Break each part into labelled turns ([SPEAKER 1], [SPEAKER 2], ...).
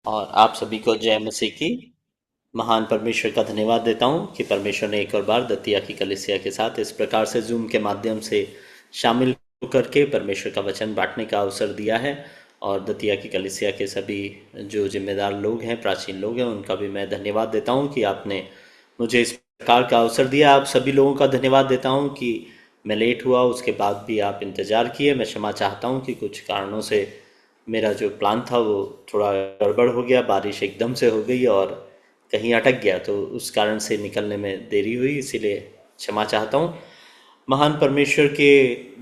[SPEAKER 1] और आप सभी को जय मसीह की। महान परमेश्वर का धन्यवाद देता हूँ कि परमेश्वर ने एक और बार दतिया की कलीसिया के साथ इस प्रकार से जूम के माध्यम से शामिल होकर के परमेश्वर का वचन बांटने का अवसर दिया है। और दतिया की कलीसिया के सभी जो जिम्मेदार लोग हैं, प्राचीन लोग हैं, उनका भी मैं धन्यवाद देता हूँ कि आपने मुझे इस प्रकार का अवसर दिया। आप सभी लोगों का धन्यवाद देता हूँ कि मैं लेट हुआ, उसके बाद भी आप इंतज़ार किए। मैं क्षमा चाहता हूँ कि कुछ कारणों से मेरा जो प्लान था वो थोड़ा गड़बड़ हो गया, बारिश एकदम से हो गई और कहीं अटक गया, तो उस कारण से निकलने में देरी हुई, इसीलिए क्षमा चाहता हूँ। महान परमेश्वर के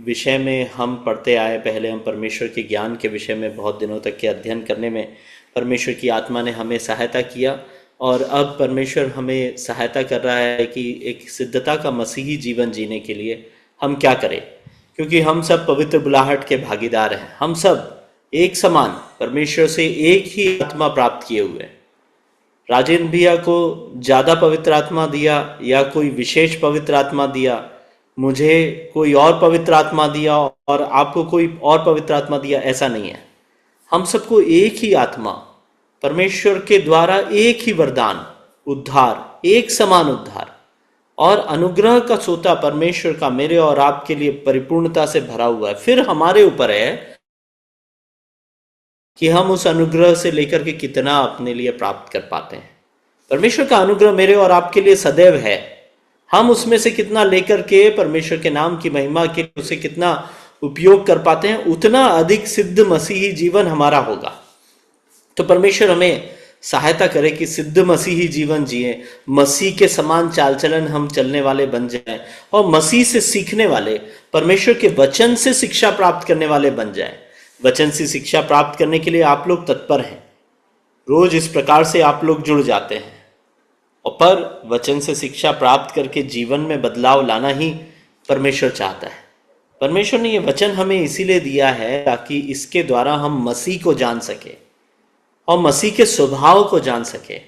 [SPEAKER 1] विषय में हम पढ़ते आए। पहले हम परमेश्वर के ज्ञान के विषय में बहुत दिनों तक के अध्ययन करने में परमेश्वर की आत्मा ने हमें सहायता किया, और अब परमेश्वर हमें सहायता कर रहा है कि एक सिद्धता का मसीही जीवन जीने के लिए हम क्या करें। क्योंकि हम सब पवित्र बुलाहट के भागीदार हैं, हम सब एक समान परमेश्वर से एक ही आत्मा प्राप्त किए हुए हैं। राजेंद्र भैया को ज़्यादा पवित्र आत्मा दिया या कोई विशेष पवित्र आत्मा दिया, मुझे कोई और पवित्र आत्मा दिया और आपको कोई और पवित्र आत्मा दिया, ऐसा नहीं है। हम सबको एक ही आत्मा, परमेश्वर के द्वारा एक ही वरदान, उद्धार, एक समान उद्धार और अनुग्रह का सोता परमेश्वर का मेरे और आपके लिए परिपूर्णता से भरा हुआ है। फिर हमारे ऊपर है कि हम उस अनुग्रह से लेकर के कितना अपने लिए प्राप्त कर पाते हैं। परमेश्वर का अनुग्रह मेरे और आपके लिए सदैव है। हम उसमें से कितना लेकर के परमेश्वर के नाम की महिमा के लिए उसे कितना उपयोग कर पाते हैं, उतना अधिक सिद्ध मसीही जीवन हमारा होगा। तो परमेश्वर हमें सहायता करे कि सिद्ध मसीही जीवन जिए, मसीह के समान चाल चलन हम चलने वाले बन जाएं और मसीह से सीखने वाले, परमेश्वर के वचन से शिक्षा प्राप्त करने वाले बन जाएं। वचन से शिक्षा प्राप्त करने के लिए आप लोग तत्पर हैं, रोज इस प्रकार से आप लोग जुड़ जाते हैं। और पर वचन से शिक्षा प्राप्त करके जीवन में बदलाव लाना ही परमेश्वर चाहता है। परमेश्वर ने ये वचन हमें इसीलिए दिया है ताकि इसके द्वारा हम मसीह को जान सके और मसीह के स्वभाव को जान सके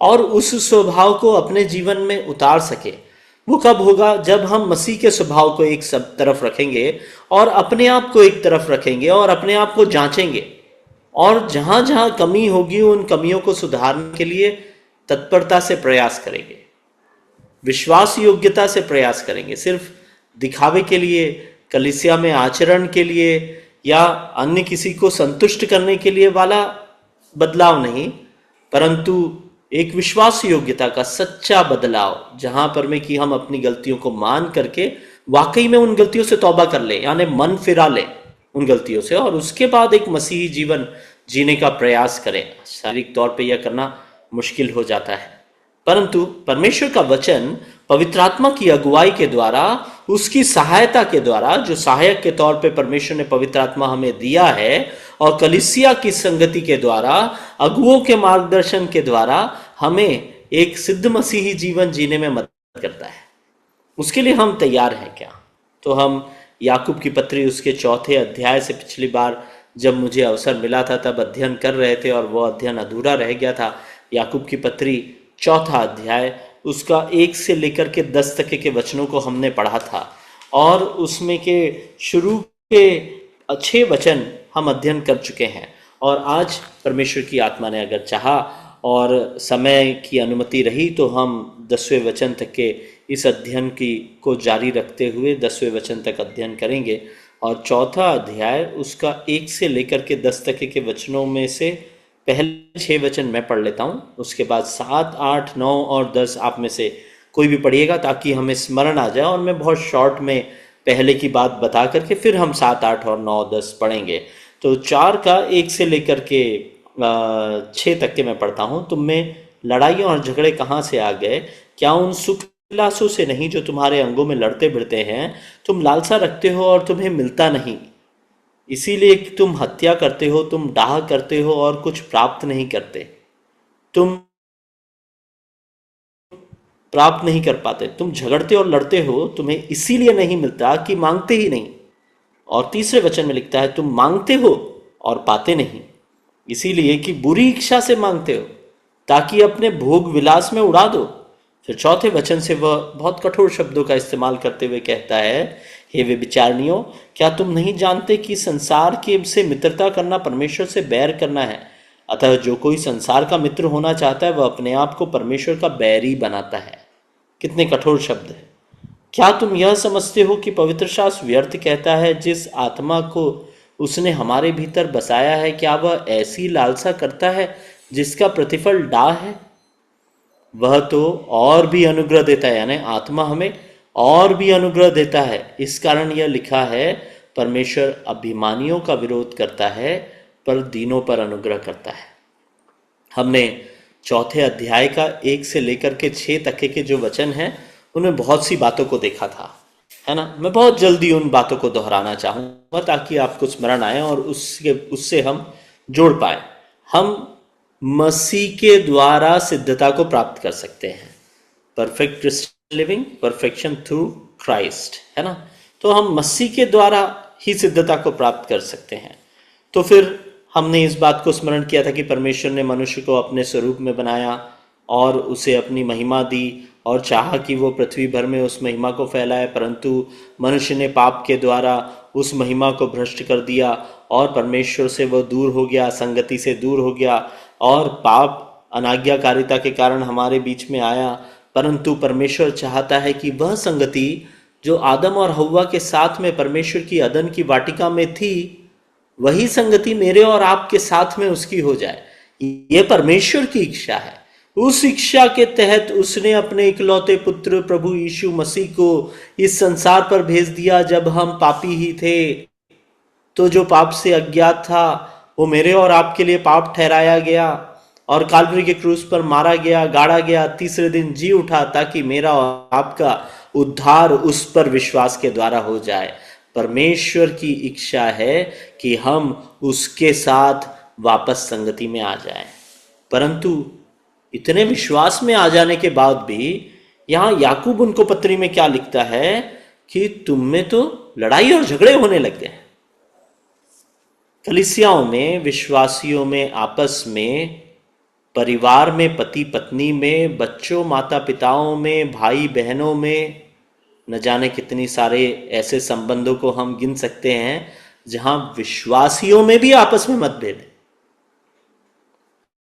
[SPEAKER 1] और उस स्वभाव को अपने जीवन में उतार सके। वो कब होगा? जब हम मसीह के स्वभाव को एक सब तरफ रखेंगे और अपने आप को एक तरफ रखेंगे और अपने आप को जांचेंगे, और जहां जहां कमी होगी उन कमियों को सुधारने के लिए तत्परता से प्रयास करेंगे, विश्वास योग्यता से प्रयास करेंगे। सिर्फ दिखावे के लिए, कलीसिया में आचरण के लिए या अन्य किसी को संतुष्ट करने के लिए वाला बदलाव नहीं, परंतु एक विश्वास योग्यता का सच्चा बदलाव, जहां पर में कि हम अपनी गलतियों को मान करके वाकई में उन गलतियों से तौबा कर ले, यानी मन फिरा ले उन गलतियों से, और उसके बाद एक मसीही जीवन जीने का प्रयास करें। शारीरिक तौर पे यह करना मुश्किल हो जाता है, परंतु परमेश्वर का वचन पवित्र आत्मा की अगुवाई के द्वारा, उसकी सहायता के द्वारा, जो सहायक के तौर पे परमेश्वर ने पवित्र आत्मा हमें दिया है, और कलीसिया की संगति के द्वारा, अगुओं के मार्गदर्शन के द्वारा हमें एक सिद्ध मसीही जीवन जीने में मदद करता है। उसके लिए हम तैयार हैं क्या? तो हम याकूब की पत्री उसके 4थे अध्याय से पिछली बार जब मुझे अवसर मिला था तब अध्ययन कर रहे थे, और वह अध्ययन अधूरा रह गया था। याकूब की पत्री 4था अध्याय, उसका 1 से लेकर के 10 तक के वचनों को हमने पढ़ा था, और उसमें के शुरू के 6 वचन हम अध्ययन कर चुके हैं। और आज परमेश्वर की आत्मा ने अगर चाहा और समय की अनुमति रही तो हम 10वें वचन तक के इस अध्ययन की को जारी रखते हुए 10वें वचन तक अध्ययन करेंगे। और 4था अध्याय उसका 1 से लेकर के 10 तक के वचनों में से पहले 6 वचन मैं पढ़ लेता हूँ, उसके बाद 7, 8, 9 और 10 आप में से कोई भी पढ़िएगा ताकि हमें स्मरण आ जाए, और मैं बहुत शॉर्ट में पहले की बात बता करके फिर हम 7, 8 और 9, 10 पढ़ेंगे। तो 4 का 1 से लेकर के 6 तक के मैं पढ़ता हूँ। तुम में लड़ाइयों और झगड़े कहाँ से आ गए? क्या उन सुख विलासों से नहीं जो तुम्हारे अंगों में लड़ते भिड़ते हैं? तुम लालसा रखते हो और तुम्हें मिलता नहीं, इसीलिए कि तुम हत्या करते हो, तुम डाह करते हो और कुछ प्राप्त नहीं करते, तुम प्राप्त नहीं कर पाते, तुम झगड़ते और लड़ते हो, तुम्हें इसीलिए नहीं मिलता कि मांगते ही नहीं। और तीसरे वचन में लिखता है, तुम मांगते हो और पाते नहीं, इसीलिए कि बुरी इच्छा से मांगते हो ताकि अपने भोग विलास में उड़ा दो। फिर चौथे वचन से वह बहुत कठोर शब्दों का इस्तेमाल करते हुए कहता है, हे व्यभिचारिणियों, क्या तुम नहीं जानते कि संसार के से मित्रता करना परमेश्वर से बैर करना है? अतः जो कोई संसार का मित्र होना चाहता है वह अपने आप को परमेश्वर का बैरी बनाता है। कितने कठोर शब्द है। क्या तुम यह समझते हो कि पवित्र शास्त्र व्यर्थ कहता है, जिस आत्मा को उसने हमारे भीतर बसाया है क्या वह ऐसी लालसा करता है जिसका प्रतिफल डाह है? वह तो और भी अनुग्रह देता है, यानी आत्मा हमें और भी अनुग्रह देता है। इस कारण यह लिखा है, परमेश्वर अभिमानियों का विरोध करता है पर दीनों पर अनुग्रह करता है। हमने चौथे अध्याय का 1 से लेकर के 6 तक के जो वचन हैं उनमें बहुत सी बातों को देखा था, है ना। मैं बहुत जल्दी उन बातों को दोहराना चाहूँगा ताकि आपको स्मरण आए और उससे हम जोड़ पाए। हम मसीह के द्वारा सिद्धता को प्राप्त कर सकते हैं। Perfect Christian living, perfection through Christ, है ना। तो हम मसीह के द्वारा ही सिद्धता को प्राप्त कर सकते हैं। तो फिर हमने इस बात को स्मरण किया था कि परमेश्वर ने मनुष्य को अपने स्वरूप में बनाया और उसे अपनी महिमा दी और चाहा कि वो पृथ्वी भर में उस महिमा को फैलाए, परंतु मनुष्य ने पाप के द्वारा उस महिमा को भ्रष्ट कर दिया और परमेश्वर से वह दूर हो गया, संगति से दूर हो गया और पाप अनाज्ञाकारिता के कारण हमारे बीच में आया। परंतु परमेश्वर चाहता है कि वह संगति जो आदम और हव्वा के साथ में परमेश्वर की अदन की वाटिका में थी, वही संगति मेरे और आपके साथ में उसकी हो जाए। ये परमेश्वर की इच्छा है। उस इच्छा के तहत उसने अपने इकलौते पुत्र प्रभु यीशु मसीह को इस संसार पर भेज दिया जब हम पापी ही थे। तो जो पाप से अज्ञात था वो मेरे और आपके लिए पाप ठहराया गया और काल्वरी के क्रूस पर मारा गया, गाड़ा गया, तीसरे दिन जी उठा ताकि मेरा और आपका उद्धार उस पर विश्वास के द्वारा हो जाए। परमेश्वर की इच्छा है कि हम उसके साथ वापस संगति में आ जाएं। परंतु इतने विश्वास में आ जाने के बाद भी यहाँ याकूब उनको पत्री में क्या लिखता है कि तुम में तो लड़ाई और झगड़े होने लग गए। कलीसियाओं में, विश्वासियों में, आपस में, परिवार में, पति पत्नी में, बच्चों माता पिताओं में, भाई बहनों में, न जाने कितनी सारे ऐसे संबंधों को हम गिन सकते हैं जहां विश्वासियों में भी आपस में मतभेद है।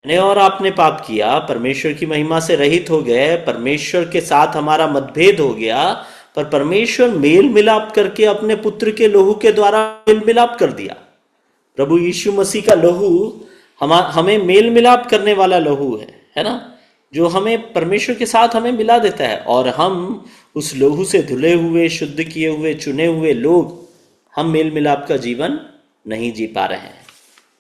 [SPEAKER 1] मैंने और आपने पाप किया, परमेश्वर की महिमा से रहित हो गए, परमेश्वर के साथ हमारा मतभेद हो गया, पर परमेश्वर मेल मिलाप करके अपने पुत्र के लहू के द्वारा मेल मिलाप कर दिया। प्रभु यीशु मसीह का लहू हमें मेल मिलाप करने वाला लहू है ना, जो हमें परमेश्वर के साथ हमें मिला देता है। और हम उस लहू से धुले हुए, शुद्ध किए हुए, चुने हुए लोग, हम मेल मिलाप का जीवन नहीं जी पा रहे हैं।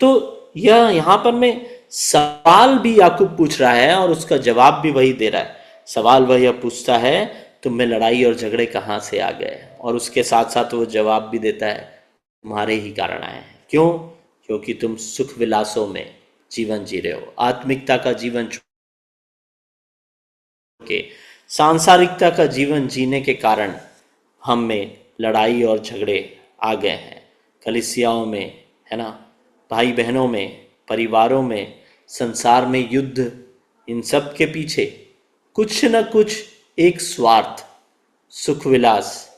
[SPEAKER 1] तो यह यहाँ पर मैं सवाल भी याकूब पूछ रहा है और उसका जवाब भी वही दे रहा है। सवाल वह यह पूछता है, तुम में लड़ाई और झगड़े कहाँ से आ गए? और उसके साथ साथ वो जवाब भी देता है, तुम्हारे ही कारण आए हैं। क्यों? क्योंकि तुम सुख विलासों में जीवन जी रहे हो, आत्मिकता का जीवन के सांसारिकता का जीवन जीने के कारण हम में लड़ाई और झगड़े आ गए हैं। कलीसियाओं में, है ना, भाई बहनों में, परिवारों में, संसार में युद्ध, इन सब के पीछे कुछ न कुछ एक स्वार्थ, सुख विलास,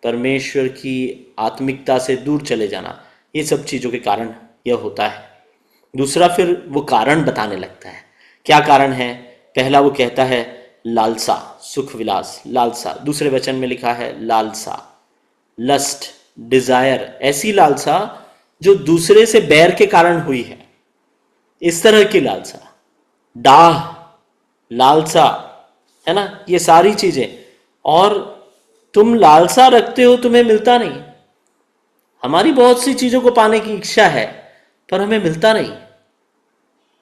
[SPEAKER 1] परमेश्वर की आत्मिकता से दूर चले जाना, ये सब चीज़ों के कारण यह होता है। दूसरा, फिर वो कारण बताने लगता है। क्या कारण है? पहला वो कहता है लालसा, सुख विलास, लालसा। दूसरे वचन में लिखा है लालसा, लस्ट, डिजायर, ऐसी लालसा जो दूसरे से बैर के कारण हुई है, इस तरह की लालसा। डाह, लालसा, है ना, ये सारी चीजें। और तुम लालसा रखते हो, तुम्हें मिलता नहीं। हमारी बहुत सी चीजों को पाने की इच्छा है पर हमें मिलता नहीं।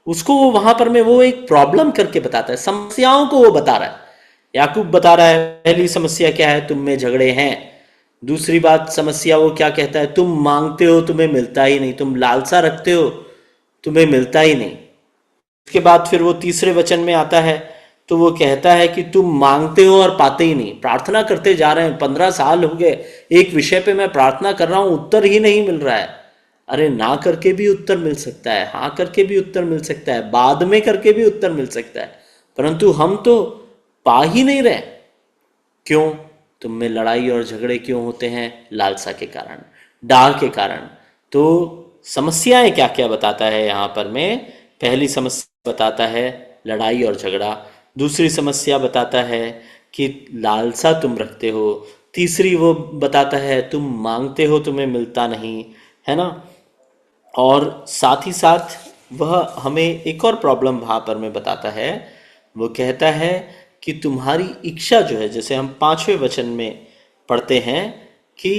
[SPEAKER 1] उसको वो वहां पर में वो एक प्रॉब्लम करके बताता है, समस्याओं को वो बता रहा है। याकूब बता रहा है, पहली समस्या क्या है? तुम में झगड़े हैं। दूसरी बात, समस्या वो क्या कहता है? तुम मांगते हो, तुम्हें मिलता ही नहीं। तुम लालसा रखते हो, तुम्हें मिलता ही नहीं। उसके बाद फिर वो तीसरे वचन में आता है तो वो कहता है कि तुम मांगते हो और पाते ही नहीं। प्रार्थना करते जा रहे हैं, 15 साल हो गए, एक विषय पे मैं प्रार्थना कर रहा हूं, उत्तर ही नहीं मिल रहा है। अरे ना करके भी उत्तर मिल सकता है, हाँ करके भी उत्तर मिल सकता है, बाद में करके भी उत्तर मिल सकता है, परंतु हम तो पा ही नहीं रहे। क्यों? तुम में लड़ाई और झगड़े क्यों होते हैं? लालसा के कारण, डाह के कारण। तो समस्याएं क्या क्या बताता है यहाँ पर में? पहली समस्या बताता है लड़ाई और झगड़ा, दूसरी समस्या बताता है कि लालसा तुम रखते हो, तीसरी वो बताता है तुम मांगते हो तुम्हें मिलता नहीं, है ना। और साथ ही साथ वह हमें एक और प्रॉब्लम वहाँ पर में बताता है। वो कहता है कि तुम्हारी इच्छा जो है, जैसे हम 5वें वचन में पढ़ते हैं कि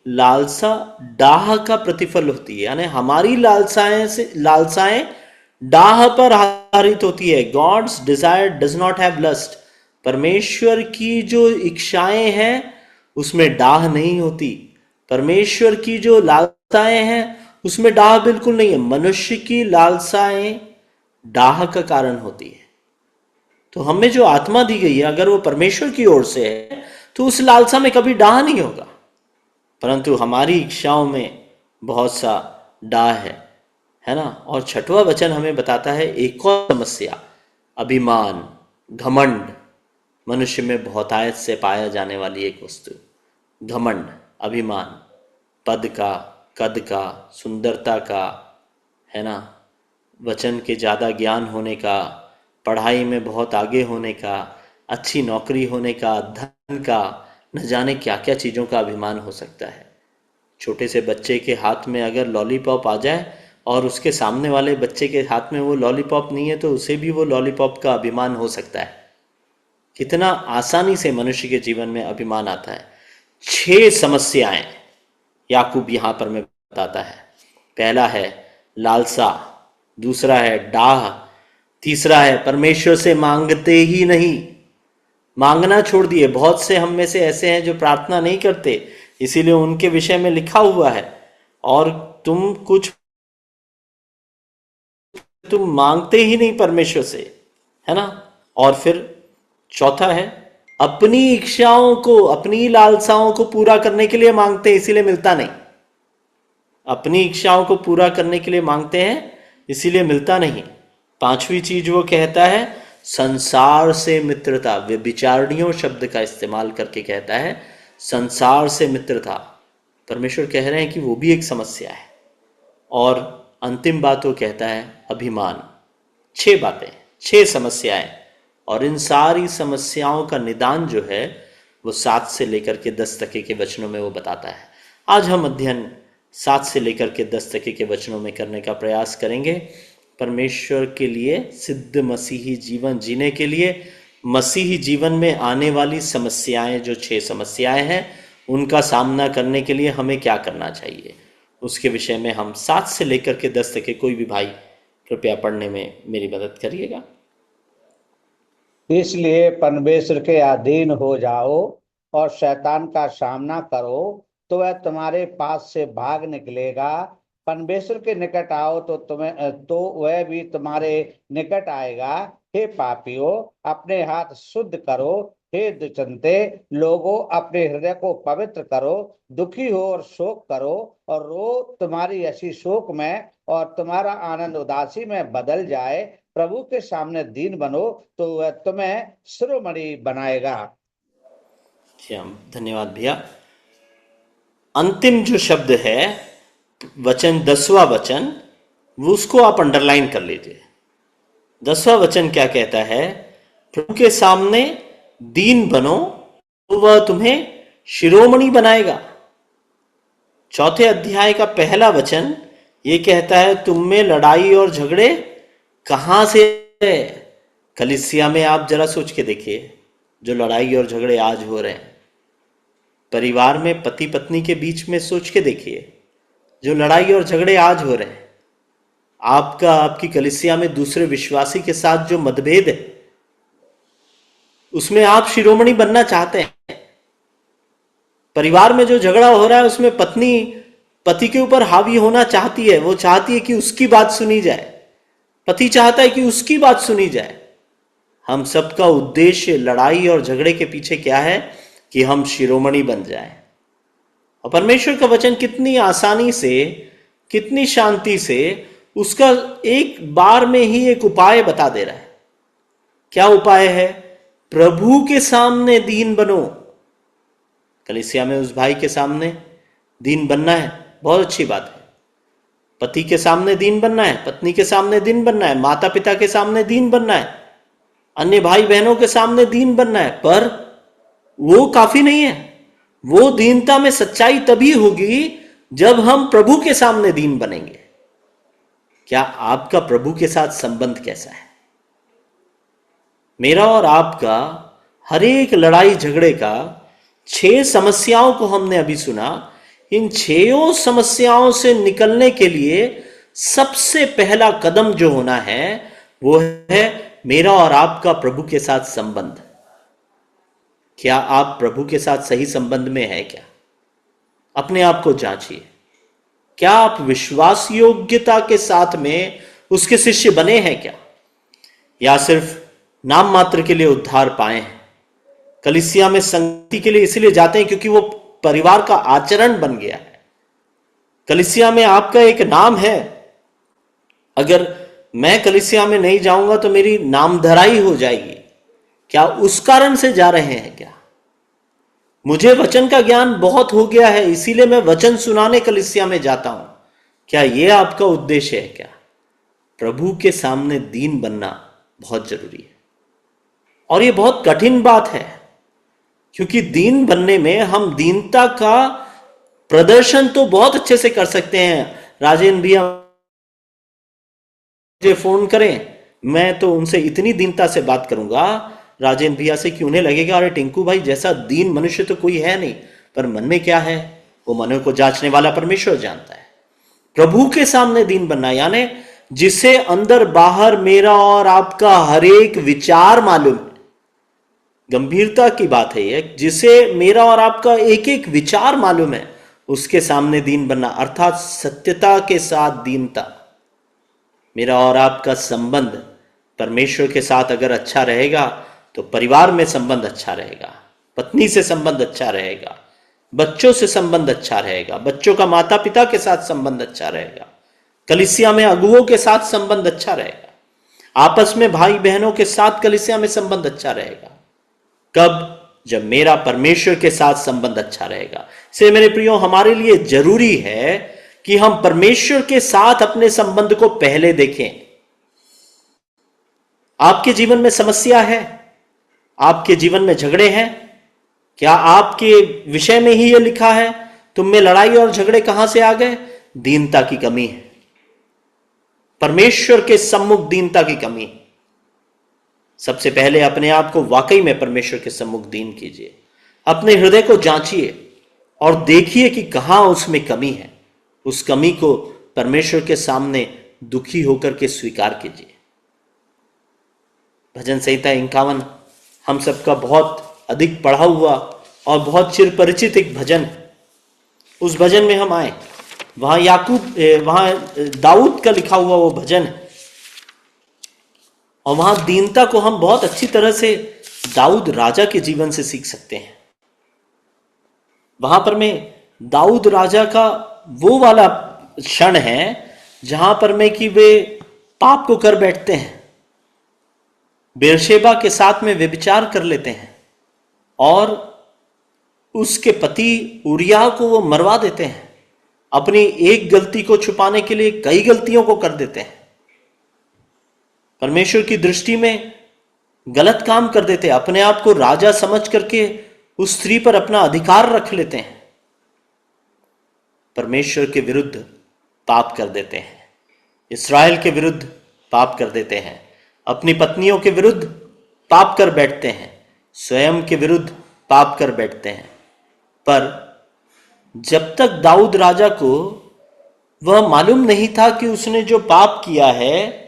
[SPEAKER 1] लालसा डाह का प्रतिफल होती है, यानी हमारी लालसाएं डाह पर आधारित होती है। God's desire does not have lust. परमेश्वर की जो इच्छाएं हैं उसमें डाह नहीं होती। परमेश्वर की जो लालसाएं हैं उसमें डाह बिल्कुल नहीं है। मनुष्य की लालसाएं डाह का कारण होती है। तो हमें जो आत्मा दी गई है अगर वो परमेश्वर की ओर से है तो उस लालसा में कभी डाह नहीं होगा, परंतु हमारी इच्छाओं में बहुत सा डाह है ना। और 6वां वचन हमें बताता है एक और समस्या, अभिमान, घमंड। मनुष्य में बहुतायत से पाया जाने वाली एक वस्तु, घमंड, अभिमान, पद का, कद का, सुंदरता का, है ना, वचन के ज़्यादा ज्ञान होने का, पढ़ाई में बहुत आगे होने का, अच्छी नौकरी होने का, धन का, न जाने क्या क्या चीज़ों का अभिमान हो सकता है। छोटे से बच्चे के हाथ में अगर लॉलीपॉप आ जाए और उसके सामने वाले बच्चे के हाथ में वो लॉलीपॉप नहीं है तो उसे भी वो लॉलीपॉप का अभिमान हो सकता है। कितना आसानी से मनुष्य के जीवन में अभिमान आता है। 6 समस्याएं याकूब यहां पर में बताता है। पहला है लालसा, दूसरा है डाह, तीसरा है परमेश्वर से मांगते ही नहीं, मांगना छोड़ दिए। बहुत से हम में से ऐसे हैं जो प्रार्थना नहीं करते, इसीलिए उनके विषय में लिखा हुआ है और तुम मांगते ही नहीं परमेश्वर से, है ना। और फिर चौथा है अपनी इच्छाओं को, अपनी लालसाओं को पूरा करने के लिए मांगते हैं इसीलिए मिलता नहीं। अपनी इच्छाओं को पूरा करने के लिए मांगते हैं इसीलिए मिलता नहीं। 5वीं चीज वो कहता है संसार से मित्रता। व्यभिचारिणियों शब्द का इस्तेमाल करके कहता है संसार से मित्रता। परमेश्वर कह रहे हैं कि वो भी एक समस्या है। और अंतिम बात वो कहता है अभिमान। 6 बातें, 6 समस्याएं, और इन सारी समस्याओं का निदान जो है वो 7 से लेकर के 10 तक के वचनों में वो बताता है। आज हम अध्ययन 7 से लेकर के 10 तक के वचनों में करने का प्रयास करेंगे। परमेश्वर के लिए सिद्ध मसीही जीवन जीने के लिए मसीही जीवन में आने वाली समस्याएं, जो 6 समस्याएं हैं, उनका सामना करने के लिए हमें क्या करना चाहिए, उसके विषय में हम 7 से लेकर के 10 तक के कोई भी भाई कृपया पढ़ने में मेरी मदद करिएगा।
[SPEAKER 2] इसलिए परमेश्वर के अधीन हो जाओ और शैतान का सामना करो तो वह तुम्हारे पास से भाग निकलेगा। परमेश्वर के निकट आओ तो वह भी तुम्हारे निकट आएगा। हे पापियों, अपने हाथ शुद्ध करो। हे दुचंते लोगों, अपने हृदय को पवित्र करो। दुखी हो और शोक करो और रो, तुम्हारी हंसी शोक में और तुम्हारा आनंद उदासी में बदल जाए। प्रभु के सामने दीन बनो तो वह तुम्हें शिरोमणि बनाएगा।
[SPEAKER 1] धन्यवाद भैया। अंतिम जो शब्द है वचन 10वां वचन, वो उसको आप अंडरलाइन कर लीजिए। 10वां वचन क्या कहता है? प्रभु के सामने दीन बनो तो वह तुम्हें शिरोमणि बनाएगा। 4थे अध्याय का पहला वचन ये कहता है तुम में लड़ाई और झगड़े कहां से है? कलीसिया में आप जरा सोच के देखिए, जो लड़ाई और झगड़े आज हो रहे हैं, परिवार में पति पत्नी के बीच में सोच के देखिए, जो लड़ाई और झगड़े आज हो रहे हैं, आपकी कलीसिया में दूसरे विश्वासी के साथ जो मतभेद है, उसमें आप शिरोमणि बनना चाहते हैं। परिवार में जो झगड़ा हो रहा है उसमें पत्नी पति के ऊपर हावी होना चाहती है, वो चाहती है कि उसकी बात सुनी जाए, पति चाहता है कि उसकी बात सुनी जाए। हम सबका उद्देश्य लड़ाई और झगड़े के पीछे क्या है? कि हम शिरोमणि बन जाएं। और परमेश्वर का वचन कितनी आसानी से, कितनी शांति से उसका एक बार में ही एक उपाय बता दे रहा है। क्या उपाय है? प्रभु के सामने दीन बनो। कलीसिया में उस भाई के सामने दीन बनना है, बहुत अच्छी बात है, पति के सामने दीन बनना है, पत्नी के सामने दीन बनना है, माता पिता के सामने दीन बनना है, अन्य भाई बहनों के सामने दीन बनना है। पर वो काफी नहीं है। वो दीनता में सच्चाई तभी होगी जब हम प्रभु के सामने दीन बनेंगे। क्या आपका प्रभु के साथ संबंध कैसा है? मेरा और आपका हर एक लड़ाई झगड़े का 6 समस्याओं को हमने अभी सुना। इन 6 समस्याओं से निकलने के लिए सबसे पहला कदम जो होना है वो है मेरा और आपका प्रभु के साथ संबंध। क्या आप प्रभु के साथ सही संबंध में है क्या? अपने आप को जांचिए। क्या आप विश्वास योग्यता के साथ में उसके शिष्य बने हैं क्या, या सिर्फ नाम मात्र के लिए उद्धार पाए हैं? कलीसिया में संगति के लिए इसलिए जाते हैं क्योंकि वो परिवार का आचरण बन गया है। कलीसिया में आपका एक नाम है। अगर मैं कलीसिया में नहीं जाऊंगा तो मेरी नामधराई हो जाएगी। क्या उस कारण से जा रहे हैं क्या? मुझे वचन का ज्ञान बहुत हो गया है इसीलिए मैं वचन सुनाने कलीसिया में जाता हूं। क्या यह आपका उद्देश्य है क्या? प्रभु के सामने दीन बनना बहुत जरूरी है। और यह बहुत कठिन बात है, क्योंकि दीन बनने में हम दीनता का प्रदर्शन तो बहुत अच्छे से कर सकते हैं। राजेंद्र भैया मुझे फोन करें, मैं तो उनसे इतनी दीनता से बात करूंगा राजेंद्र भैया से कि उन्हें लगेगा अरे टिंकू भाई जैसा दीन मनुष्य तो कोई है नहीं। पर मन में क्या है वो मन को जांचने वाला परमेश्वर जानता है। प्रभु के सामने दीन बनना यानी जिसे अंदर बाहर मेरा और आपका हर एक विचार मालूम है। गंभीरता की बात है यह, जिसे मेरा और आपका एक एक विचार मालूम है, उसके सामने दीन बनना अर्थात सत्यता के साथ दीनता। मेरा और आपका संबंध परमेश्वर के साथ अगर अच्छा रहेगा तो परिवार में संबंध अच्छा रहेगा, पत्नी से संबंध अच्छा रहेगा, बच्चों से संबंध अच्छा रहेगा, बच्चों का माता पिता के साथ संबंध अच्छा रहेगा, कलीसिया में अगुओं के साथ संबंध अच्छा रहेगा, आपस में भाई बहनों के साथ कलीसिया में संबंध अच्छा रहेगा। कब? जब मेरा परमेश्वर के साथ संबंध अच्छा रहेगा। इसलिए मेरे प्रियो, हमारे लिए जरूरी है कि हम परमेश्वर के साथ अपने संबंध को पहले देखें। आपके जीवन में समस्या है, आपके जीवन में झगड़े हैं, क्या आपके विषय में ही यह लिखा है तुम में लड़ाई और झगड़े कहां से आ गए? दीनता की कमी है, परमेश्वर के सम्मुख दीनता की कमी है। सबसे पहले अपने आप को वाकई में परमेश्वर के सम्मुख दीन कीजिए, अपने हृदय को जांचिए और देखिए कि कहां उसमें कमी है। उस कमी को परमेश्वर के सामने दुखी होकर के स्वीकार कीजिए। भजन संहिता 51 हम सबका बहुत अधिक पढ़ा हुआ और बहुत चिर परिचित एक भजन है। उस भजन में हम आए, वहां दाऊद का लिखा हुआ वो भजन है और वहां दीनता को हम बहुत अच्छी तरह से दाऊद राजा के जीवन से सीख सकते हैं। वहां पर में दाऊद राजा का वो वाला क्षण है जहां पर में कि वे पाप को कर बैठते हैं, बेरशेबा के साथ में व्यभिचार कर लेते हैं और उसके पति उरिया को वो मरवा देते हैं। अपनी एक गलती को छुपाने के लिए कई गलतियों को कर देते हैं। परमेश्वर की दृष्टि में गलत काम कर देते हैं, अपने आप को राजा समझ करके उस स्त्री पर अपना अधिकार रख लेते हैं, परमेश्वर के विरुद्ध पाप कर देते हैं, इस्राएल के विरुद्ध पाप कर देते हैं, अपनी पत्नियों के विरुद्ध पाप कर बैठते हैं, स्वयं के विरुद्ध पाप कर बैठते हैं। पर जब तक दाऊद राजा को वह मालूम नहीं था कि उसने जो पाप किया है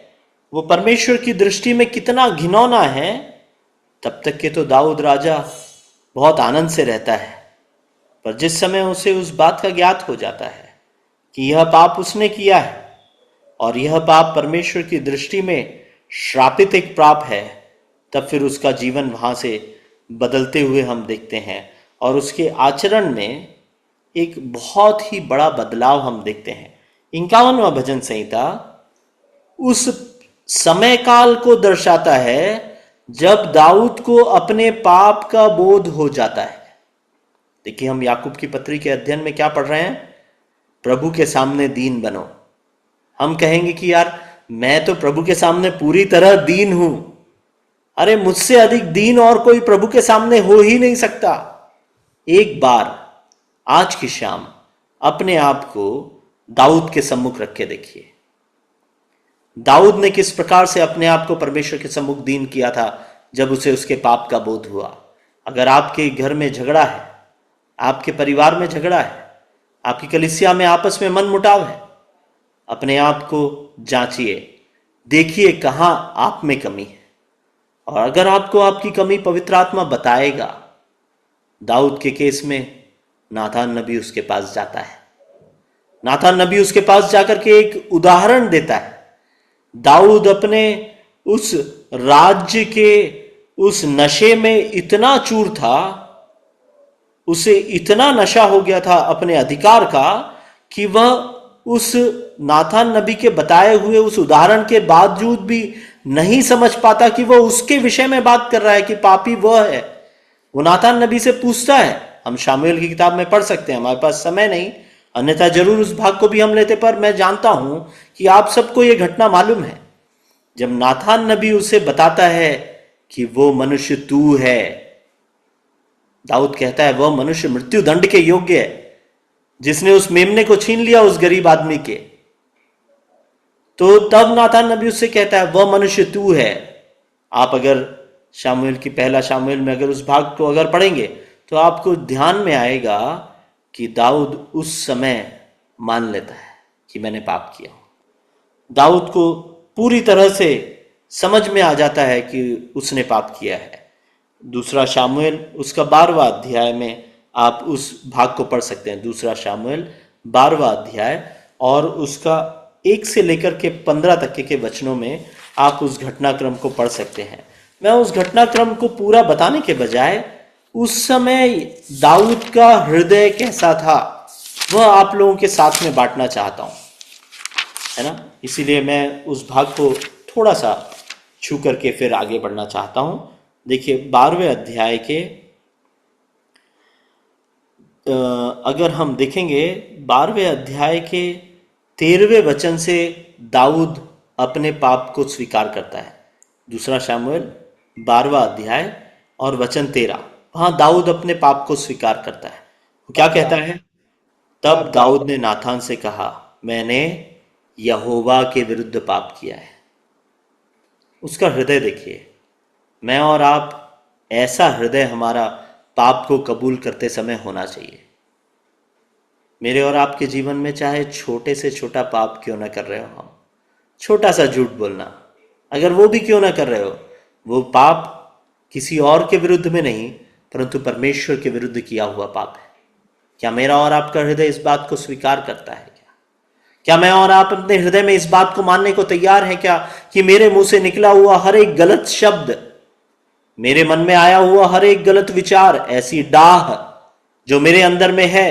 [SPEAKER 1] वो परमेश्वर की दृष्टि में कितना घिनौना है, तब तक के तो दाऊद राजा बहुत आनंद से रहता है। पर जिस समय उसे उस बात का ज्ञात हो जाता है कि यह पाप उसने किया है और यह पाप परमेश्वर की दृष्टि में श्रापित एक पाप है, तब फिर उसका जीवन वहां से बदलते हुए हम देखते हैं और उसके आचरण में एक बहुत ही बड़ा बदलाव हम देखते हैं। 51वां भजन संहिता उस समय काल को दर्शाता है जब दाऊद को अपने पाप का बोध हो जाता है। देखिए, हम याकूब की पत्री के अध्ययन में क्या पढ़ रहे हैं? प्रभु के सामने दीन बनो, हम कहेंगे कि यार मैं तो प्रभु के सामने पूरी तरह दीन हूं। अरे मुझसे अधिक दीन और कोई प्रभु के सामने हो ही नहीं सकता। एक बार आज की शाम अपने आप को दाऊद के सम्मुख रख के देखिए। दाऊद ने किस प्रकार से अपने आप को परमेश्वर के सम्मुख दीन किया था जब उसे उसके पाप का बोध हुआ। अगर आपके घर में झगड़ा है, आपके परिवार में झगड़ा है, आपकी कलीसिया में आपस में मनमुटाव है, अपने आप को जांचिए, देखिए कहां आप में कमी है। और अगर आपको आपकी कमी पवित्र आत्मा बताएगा, दाऊद के केस में नातान नबी उसके पास जाता है। नातान नबी उसके पास जाकर के एक उदाहरण देता है। दाऊद अपने उस राज्य के उस नशे में इतना चूर था, उसे इतना नशा हो गया था अपने अधिकार का, कि वह उस नातान नबी के बताए हुए उस उदाहरण के बावजूद भी नहीं समझ पाता कि वह उसके विषय में बात कर रहा है, कि पापी वह है। वो नातान नबी से पूछता है, हम शामुएल की किताब में पढ़ सकते हैं, हमारे पास समय नहीं, अन्यथा जरूर उस भाग को भी हम लेते, पर मैं जानता हूं कि आप सबको यह घटना मालूम है। जब नातान नबी उसे बताता है कि वो मनुष्य तू है, दाऊद कहता है वह मनुष्य मृत्यु दंड के योग्य है, जिसने उस मेमने को छीन लिया उस गरीब आदमी के। तो तब नातान नबी उससे कहता है वह मनुष्य तू है। आप अगर शामुएल की पहला शामुएल में अगर उस भाग को अगर पढ़ेंगे तो आपको ध्यान में आएगा कि दाऊद उस समय मान लेता है कि मैंने पाप किया। दाऊद को पूरी तरह से समझ में आ जाता है कि उसने पाप किया है। दूसरा शामुएल उसका 12वां अध्याय में आप उस भाग को पढ़ सकते हैं। दूसरा शामुएल 12वां अध्याय और उसका 1 से लेकर के 15 तक के वचनों में आप उस घटनाक्रम को पढ़ सकते हैं। मैं उस घटनाक्रम को पूरा बताने के बजाय उस समय दाऊद का हृदय कैसा था वह आप लोगों के साथ में बांटना चाहता हूं, है ना। इसीलिए मैं उस भाग को थोड़ा सा छू करके फिर आगे बढ़ना चाहता हूं। देखिए 12वें अध्याय के अगर हम देखेंगे 12वें अध्याय के 13वें वचन से दाऊद अपने पाप को स्वीकार करता है। दूसरा शामुएल 12वां अध्याय और वचन 13, वहां दाऊद अपने पाप को स्वीकार करता है। वो क्या कहता है? तब दाऊद ने नाथान से कहा, मैंने यहोवा के विरुद्ध पाप किया है। उसका हृदय देखिए। मैं और आप, ऐसा हृदय हमारा पाप को कबूल करते समय होना चाहिए। मेरे और आपके जीवन में चाहे छोटे से छोटा पाप क्यों ना कर रहे हो हम, छोटा सा झूठ बोलना अगर वो भी क्यों ना कर रहे हो, वो पाप किसी और के विरुद्ध में नहीं परंतु परमेश्वर के विरुद्ध किया हुआ पाप है। क्या मेरा और आपका हृदय इस बात को स्वीकार करता है? क्या मैं और आप अपने हृदय में इस बात को मानने को तैयार हैं क्या कि मेरे मुंह से निकला हुआ हर एक गलत शब्द, मेरे मन में आया हुआ हर एक गलत विचार, ऐसी डाह जो मेरे अंदर में है,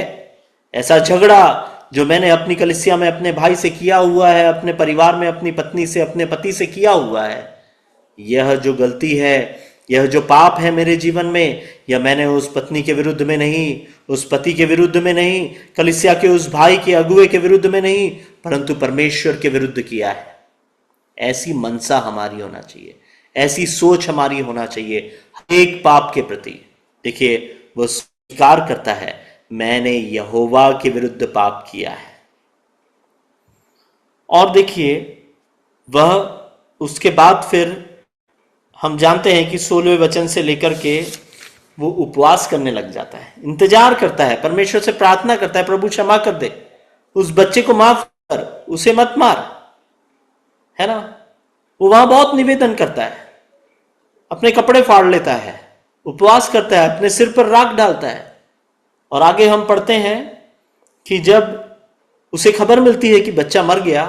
[SPEAKER 1] ऐसा झगड़ा जो मैंने अपनी कलीसिया में अपने भाई से किया हुआ है, अपने परिवार में अपनी पत्नी से, अपने पति से किया हुआ है, यह जो गलती है, यह जो पाप है मेरे जीवन में, यह मैंने उस पत्नी के विरुद्ध में नहीं, उस पति के विरुद्ध में नहीं, कलीसिया के उस भाई के अगुए के विरुद्ध में नहीं, परंतु परमेश्वर के विरुद्ध किया है। ऐसी मनसा हमारी होना चाहिए, ऐसी सोच हमारी होना चाहिए एक पाप के प्रति। देखिए वो स्वीकार करता है, मैंने यहोवा के विरुद्ध पाप किया है। और देखिए वह उसके बाद फिर हम जानते हैं कि 16वें वचन से लेकर के वो उपवास करने लग जाता है, इंतजार करता है, परमेश्वर से प्रार्थना करता है, प्रभु क्षमा कर दे, उस बच्चे को माफ कर, उसे मत मार, है ना। वो वहां बहुत निवेदन करता है, अपने कपड़े फाड़ लेता है, उपवास करता है, अपने सिर पर राख डालता है। और आगे हम पढ़ते हैं कि जब उसे खबर मिलती है कि बच्चा मर गया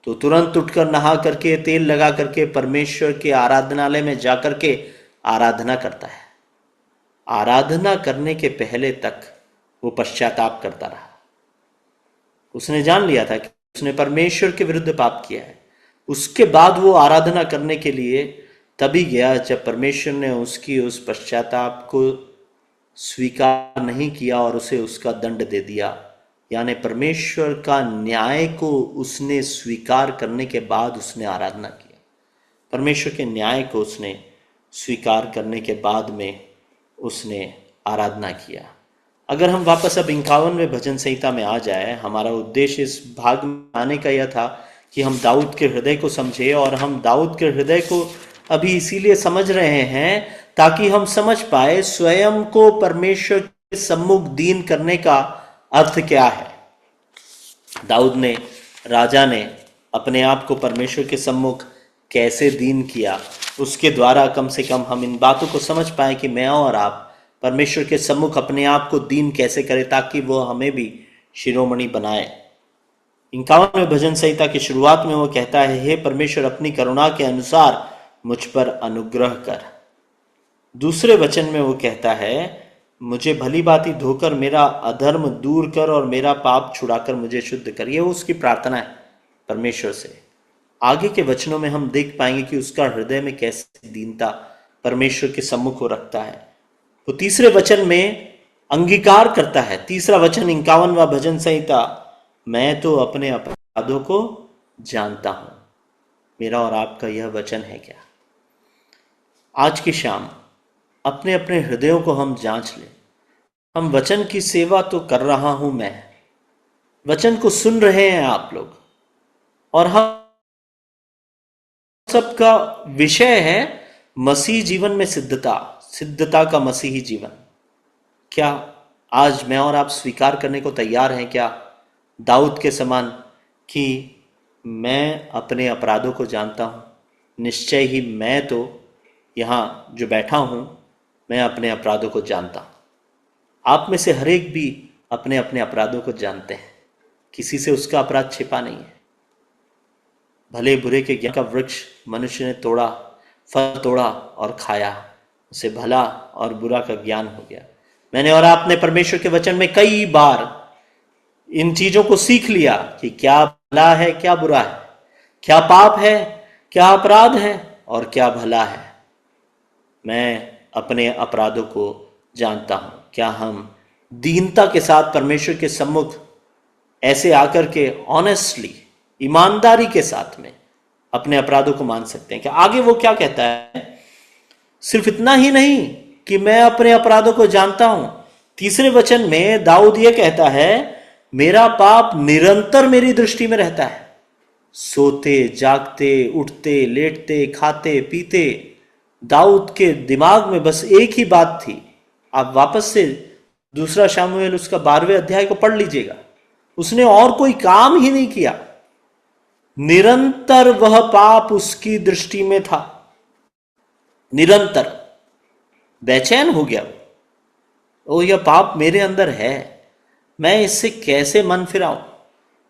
[SPEAKER 1] तो तुरंत उठकर नहा करके तेल लगा करके परमेश्वर के आराधनालय में जाकर के आराधना करता है। आराधना करने के पहले तक वो पश्चाताप करता रहा। उसने जान लिया था कि उसने परमेश्वर के विरुद्ध पाप किया है। उसके बाद वो आराधना करने के लिए तभी गया जब परमेश्वर ने उसकी उस पश्चाताप को स्वीकार नहीं किया और उसे उसका दंड दे दिया, यानी परमेश्वर का न्याय को उसने स्वीकार करने के बाद उसने आराधना किया। परमेश्वर के न्याय को उसने स्वीकार करने के बाद में उसने आराधना किया। अगर हम वापस अब 51वें भजन संहिता में आ जाए, हमारा उद्देश्य इस भाग में आने का यह था कि हम दाऊद के हृदय को समझे, और हम दाऊद के हृदय को अभी इसीलिए समझ रहे हैं ताकि हम समझ पाए स्वयं को परमेश्वर के सम्मुख दीन करने का अर्थ क्या है। दाऊद ने, राजा ने अपने आप को परमेश्वर के सम्मुख कैसे दीन किया, उसके द्वारा कम से कम हम इन बातों को समझ पाए कि मैं और आप परमेश्वर के सम्मुख अपने आप को दीन कैसे करें ताकि वो हमें भी शिरोमणि बनाए। 51वें भजन संहिता की शुरुआत में वो कहता है, हे परमेश्वर अपनी करुणा के अनुसार मुझ पर अनुग्रह कर। दूसरे वचन में वो कहता है, मुझे भली भांति धोकर मेरा अधर्म दूर कर और मेरा पाप छुड़ाकर मुझे शुद्ध कर। ये उसकी प्रार्थना है परमेश्वर से। आगे के वचनों में हम देख पाएंगे कि उसका हृदय में कैसे दीनता परमेश्वर के सम्मुख हो रखता है। वो तीसरे वचन में अंगीकार करता है। तीसरा वचन 51वां भजन संहिता, मैं तो अपने अपराधों को जानता हूं। मेरा और आपका यह वचन है क्या? आज की शाम अपने अपने हृदयों को हम जांच लें। हम वचन की सेवा तो कर रहा हूं मैं, वचन को सुन रहे हैं आप लोग, और हम सबका विषय है मसीह जीवन में सिद्धता का मसीही जीवन। क्या आज मैं और आप स्वीकार करने को तैयार हैं क्या दाऊद के समान कि मैं अपने अपराधों को जानता हूं? निश्चय ही मैं तो यहां जो बैठा हूं, मैं अपने अपराधों को जानता हूं। आप में से हर एक भी अपने अपने अपराधों को जानते हैं। किसी से उसका अपराध छिपा नहीं है। भले बुरे के ज्ञान का वृक्ष मनुष्य ने तोड़ा, फल तोड़ा और खाया, उसे भला और बुरा का ज्ञान हो गया। मैंने और आपने परमेश्वर के वचन में कई बार इन चीजों को सीख लिया कि क्या भला है, क्या बुरा है, क्या पाप है, क्या अपराध है और क्या भला है। मैं अपने अपराधों को जानता हूं। क्या हम दीनता के साथ परमेश्वर के सम्मुख ऐसे आकर के ऑनेस्टली, ईमानदारी के साथ में अपने अपराधों को मान सकते हैं? क्या आगे वो क्या कहता है? सिर्फ इतना ही नहीं कि मैं अपने अपराधों को जानता हूं, तीसरे वचन में दाऊद ये कहता है, मेरा पाप निरंतर मेरी दृष्टि में रहता है। सोते जागते, उठते लेटते, खाते पीते, दाऊद के दिमाग में बस एक ही बात थी। आप वापस से दूसरा शामुएल उसका 12वें अध्याय को पढ़ लीजिएगा। उसने और कोई काम ही नहीं किया, निरंतर वह पाप उसकी दृष्टि में था। निरंतर बेचैन हो गया वो, यह पाप मेरे अंदर है, मैं इससे कैसे मन फिराऊं?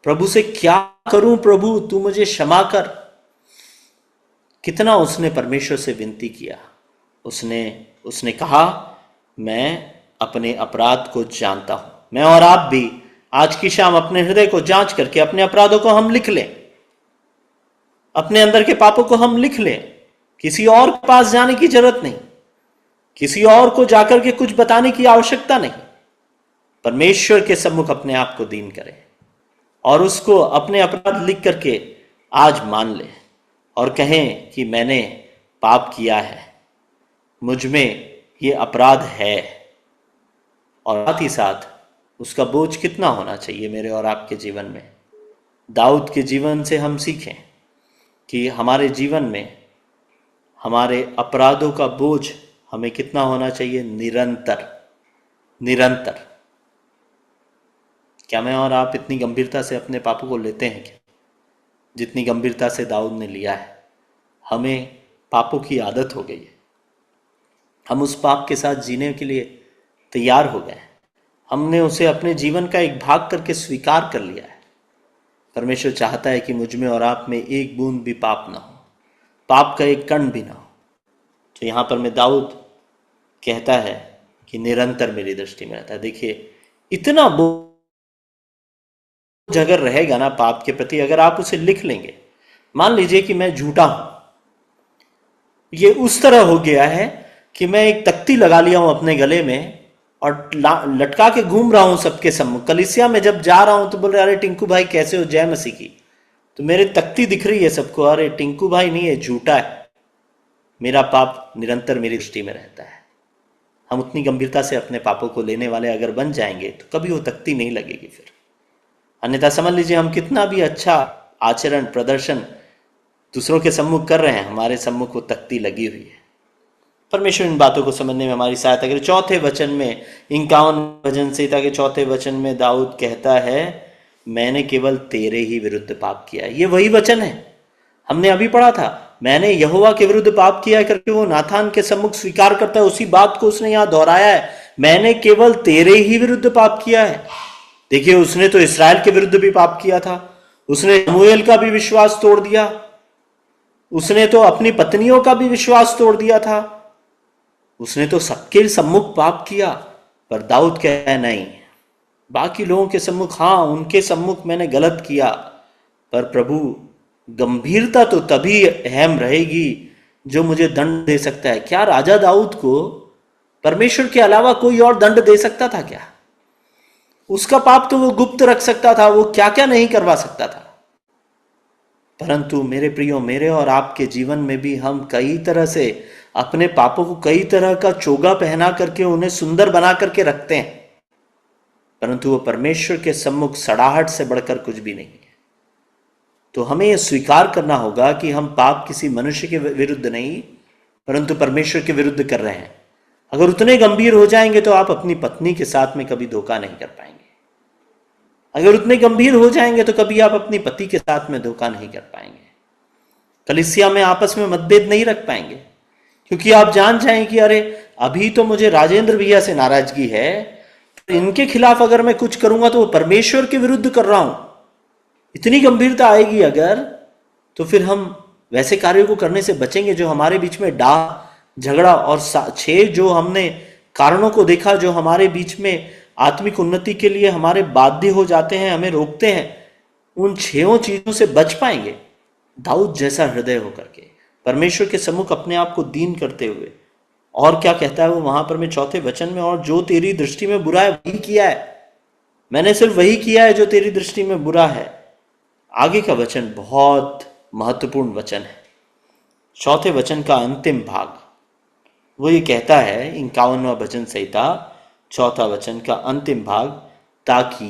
[SPEAKER 1] प्रभु से क्या करूं? प्रभु तू मुझे क्षमा कर। कितना उसने परमेश्वर से विनती किया। उसने कहा, मैं अपने अपराध को जानता हूं। मैं और आप भी आज की शाम अपने हृदय को जांच करके अपने अपराधों को हम लिख लें, अपने अंदर के पापों को हम लिख लें। किसी और के पास जाने की जरूरत नहीं, किसी और को जाकर के कुछ बताने की आवश्यकता नहीं। परमेश्वर के सम्मुख अपने आप को दीन करें और उसको अपने अपराध लिख करके आज मान ले और कहें कि मैंने पाप किया है, मुझ में ये अपराध है। और साथ ही साथ उसका बोझ कितना होना चाहिए मेरे और आपके जीवन में। दाऊद के जीवन से हम सीखें कि हमारे जीवन में हमारे अपराधों का बोझ हमें कितना होना चाहिए? निरंतर निरंतर। क्या मैं और आप इतनी गंभीरता से अपने पापों को लेते हैं क्या, जितनी गंभीरता से दाऊद ने लिया है? हमें पापों की आदत हो गई है, हम उस पाप के साथ जीने के लिए तैयार हो गए। हमने उसे अपने जीवन का एक भाग करके स्वीकार कर लिया है। परमेश्वर चाहता है कि मुझ में और आप में एक बूंद भी पाप ना हो, पाप का एक कण भी ना हो। तो यहां पर मैं दाऊद कहता है कि निरंतर मेरी दृष्टि में रहता है। देखिए, इतना बोझ अगर रहेगा ना पाप के प्रति, अगर आप उसे लिख लेंगे, मान लीजिए कि मैं झूठा हूं, ये उस तरह हो गया है कि मैं एक तख्ती लगा लिया हूं अपने गले में और लटका के घूम रहा हूं सबके सम्मुख। कलीसिया में जब जा रहा हूं तो बोल रहे अरे टिंकू भाई कैसे हो, जय मसीह की। तो मेरे तख्ती दिख रही है सबको, अरे टिंकू भाई नहीं है, झूठा है, मेरा पाप निरंतर मेरी दृष्टि में रहता है। हम उतनी गंभीरता से अपने पापों को लेने वाले अगर बन जाएंगे तो कभी वो तख्ती नहीं लगेगी फिर। अन्यथा समझ लीजिए हम कितना भी अच्छा आचरण प्रदर्शन दूसरों के सम्मुख कर रहे हैं, हमारे सम्मुख वो तख्ती लगी हुई है। परमेश्वर इन बातों को समझने में हमारी सहायता करे। चौथे वचन में 51 भजन संहिता के चौथे वचन में दाऊद कहता है मैंने केवल तेरे ही विरुद्ध पाप किया है। ये वही वचन है हमने अभी पढ़ा था, मैंने यहोवा के विरुद्ध पाप किया है करके वो नाथान के सम्मुख स्वीकार करता है। उसी बात को उसने यहां दोहराया है, मैंने केवल तेरे ही विरुद्ध पाप किया है। देखिए उसने तो इसराइल के विरुद्ध भी पाप किया था, उसने शमूएल का भी विश्वास तोड़ दिया, उसने तो अपनी पत्नियों का भी विश्वास तोड़ दिया था, उसने तो सबके सम्मुख पाप किया। पर दाऊद कहे नहीं, बाकी लोगों के सम्मुख हाँ उनके सम्मुख मैंने गलत किया, पर प्रभु गंभीरता तो तभी अहम रहेगी जो मुझे दंड दे सकता है। क्या राजा दाऊद को परमेश्वर के अलावा कोई और दंड दे सकता था क्या? उसका पाप तो वो गुप्त रख सकता था, वो क्या क्या नहीं करवा सकता था। परंतु मेरे प्रियो, मेरे और आपके जीवन में भी हम कई तरह से अपने पापों को कई तरह का चोगा पहना करके उन्हें सुंदर बना करके रखते हैं, परंतु वो परमेश्वर के सम्मुख सड़ाहट से बढ़कर कुछ भी नहीं है। तो हमें यह स्वीकार करना होगा कि हम पाप किसी मनुष्य के विरुद्ध नहीं परंतु परमेश्वर के विरुद्ध कर रहे हैं। अगर उतने गंभीर हो जाएंगे तो आप अपनी पत्नी के साथ में कभी धोखा नहीं कर पाएंगे। अगर उतने गंभीर हो जाएंगे तो कभी आप अपनी पति के साथ में धोखा नहीं कर पाएंगे। कलीसिया में आपस में मतभेद नहीं रख पाएंगे, क्योंकि आप जान जाएं कि अरे अभी तो मुझे राजेंद्र भैया से नाराजगी है, इनके खिलाफ अगर मैं कुछ करूंगा तो वो परमेश्वर के विरुद्ध कर रहा हूं। इतनी गंभीरता आएगी अगर, तो फिर हम वैसे कार्यों को करने से बचेंगे जो हमारे बीच में डाह झगड़ा और 6 जो हमने कारणों को देखा जो हमारे बीच में आत्मिक उन्नति के लिए हमारे बाध्य हो जाते हैं, हमें रोकते हैं। उन 6 चीजों से बच पाएंगे दाऊद जैसा हृदय होकर के, परमेश्वर के सम्मुख अपने आप को दीन करते हुए। और क्या कहता है वो वहां पर में चौथे वचन में, और जो तेरी दृष्टि में बुरा है वही किया है, मैंने सिर्फ वही किया है जो तेरी दृष्टि में बुरा है। आगे का वचन बहुत महत्वपूर्ण वचन है, चौथे वचन का अंतिम भाग। वो ये कहता है 51वां भजन संहिता चौथा वचन का अंतिम भाग, ताकि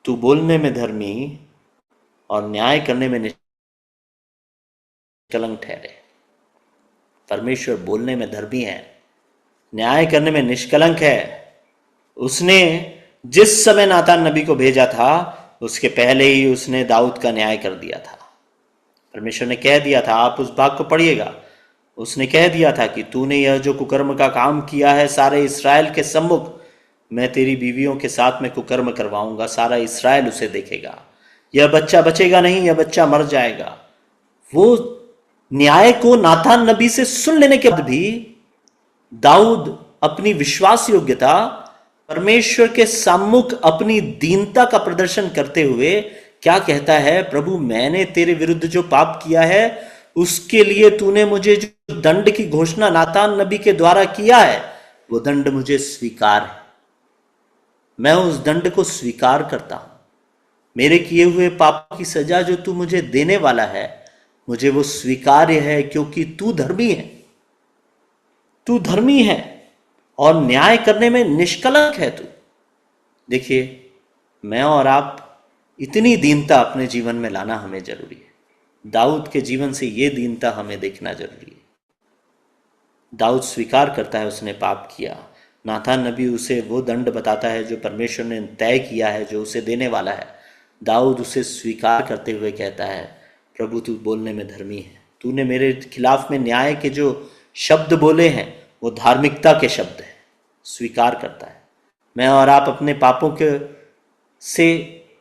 [SPEAKER 1] तू बोलने में धर्मी और न्याय करने में निष्कलंक ठहरे। परमेश्वर बोलने में धर्मी है, न्याय करने में निष्कलंक है। उसने जिस समय नातान नबी को भेजा था उसके पहले ही उसने दाऊद का न्याय कर दिया था। परमेश्वर ने कह दिया था, आप उस भाग को पढ़िएगा, उसने कह दिया था कि तूने यह जो कुकर्म का काम किया है सारे इस्राएल के सम्मुख, मैं तेरी बीवियों के साथ में कुकर्म करवाऊंगा, सारा इस्राएल उसे देखेगा, यह बच्चा बचेगा नहीं, यह बच्चा मर जाएगा। वो न्याय को नातान नबी से सुन लेने के बाद भी दाऊद अपनी विश्वास योग्यता, परमेश्वर के सम्मुख अपनी दीनता का प्रदर्शन करते हुए क्या कहता है, प्रभु मैंने तेरे विरुद्ध जो पाप किया है उसके लिए तूने मुझे जो दंड की घोषणा नातान नबी के द्वारा किया है वो दंड मुझे स्वीकार है, मैं उस दंड को स्वीकार करता हूं। मेरे किए हुए पाप की सजा जो तू मुझे देने वाला है मुझे वो स्वीकार्य है, क्योंकि तू धर्मी है, तू धर्मी है और न्याय करने में निष्कलंक है तू। देखिए मैं और आप इतनी दीनता अपने जीवन में लाना हमें जरूरी है। दाऊद के जीवन से ये दीनता हमें देखना जरूरी है। दाऊद स्वीकार करता है उसने पाप किया, नातान नबी उसे वो दंड बताता है जो परमेश्वर ने तय किया है, जो उसे देने वाला है। दाऊद उसे स्वीकार करते हुए कहता है, प्रभु तू बोलने में धर्मी है, तूने मेरे खिलाफ में न्याय के जो शब्द बोले हैं वो धार्मिकता के शब्द हैं। स्वीकार करता है। मैं और आप अपने पापों के से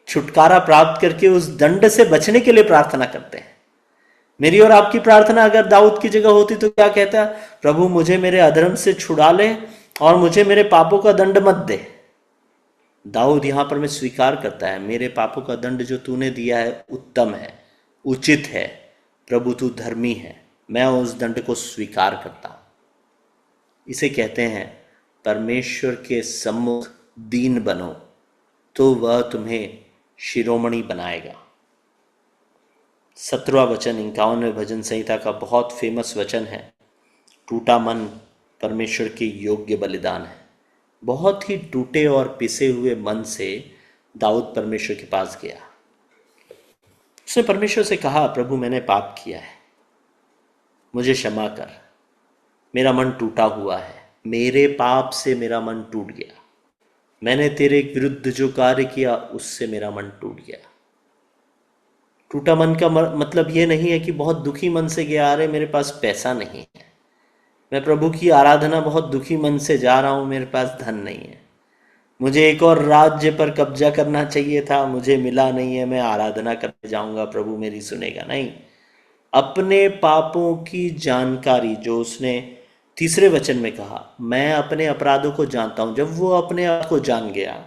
[SPEAKER 1] छुटकारा प्राप्त करके उस दंड से बचने के लिए प्रार्थना करते हैं। मेरी और आपकी प्रार्थना अगर दाऊद की जगह होती तो क्या कहता, प्रभु मुझे मेरे अधर्म से छुड़ा ले और मुझे मेरे पापों का दंड मत दे। दाऊद यहां पर मैं स्वीकार करता है, मेरे पापों का दंड जो तूने दिया है उत्तम है, उचित है, प्रभु तू धर्मी है, मैं उस दंड को स्वीकार करता हूं। इसे कहते हैं परमेश्वर के सम्मुख दीन बनो तो वह तुम्हें शिरोमणि बनाएगा। 17वां वचन 51वें भजन संहिता का बहुत फेमस वचन है। टूटा मन परमेश्वर के योग्य बलिदान है। बहुत ही टूटे और पिसे हुए मन से दाऊद परमेश्वर के पास गया। उसने परमेश्वर से कहा, प्रभु मैंने पाप किया है, मुझे क्षमा कर, मेरा मन टूटा हुआ है, मेरे पाप से मेरा मन टूट गया, मैंने तेरे विरुद्ध जो कार्य किया उससे मेरा मन टूट गया। टूटा मन का मतलब ये नहीं है कि बहुत दुखी मन से गया, अरे मेरे पास पैसा नहीं है, मैं प्रभु की आराधना बहुत दुखी मन से जा रहा हूँ, मेरे पास धन नहीं है, मुझे एक और राज्य पर कब्जा करना चाहिए था, मुझे मिला नहीं है, मैं आराधना करने जाऊंगा, प्रभु मेरी सुनेगा। नहीं, अपने पापों की जानकारी जो उसने तीसरे वचन में कहा, मैं अपने अपराधों को जानता हूं, जब वो अपने आप को जान गया